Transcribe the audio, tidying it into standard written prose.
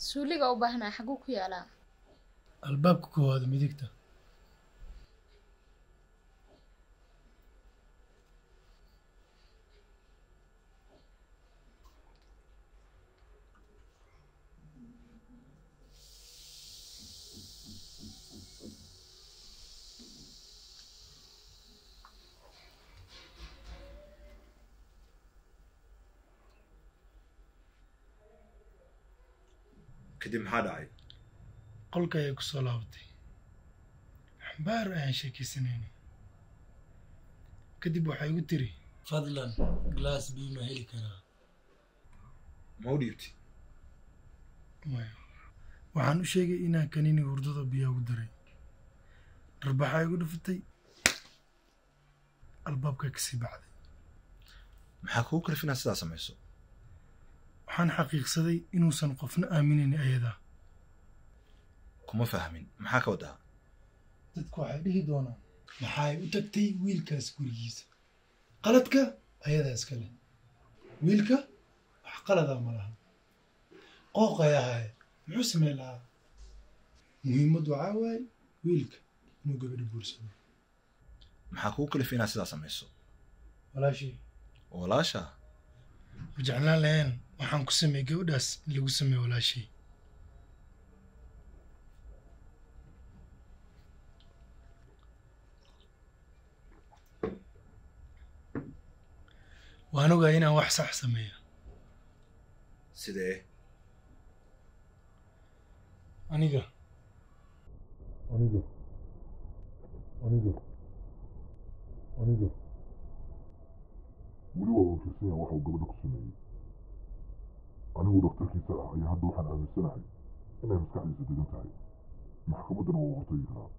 suuliga u baahnaa xaguu ku yaalaa albaabka koowaad midigta kadib maxaa dhacay qolka ay ku soo laabtay xambaar ayaan sheekaysanayna kadib waxay igu tiri fadlan glass bii ma heli karaa ma u dhiibtay maya waxaan u sheegay inaan kaniini hurdada biyaa ugu daray dharbaxaa igu dhufatay albaabkaa kasii baxday maxaa kugu kalif inaad sidaa samayso waxaan xaqiiqsaday inuusan qofna aaminayn ayadaa kuma fahmin maxaa ka wadaa dadku waxay dhihi doonaan maxay u tagtay wiilkaas gurigiisa qaladka ayadaa iska leh wiilka wax qaladaa ma laha qooqay ahaye muxuu samey lahaa muhiimaddu waxaa waaye wiilka inuu gabadha guursado maxaa kugu kalif inaad sidaa samayso walaashii walaasha ma jeclaan lahayn waxaan ku sameeyey gabadhaas in lagu sameeyo walaashii waan ogahay inaan wax sax sameeyo sidee aniga weli waa waafaqsan yahay waxa uu gabadha ku sameeyey anigu dhakhtarkiisa ah ayaa hadda waxaan aaminsanahay inay maskaxdiisa degan tahay maxkamaddana waa hortagi karaa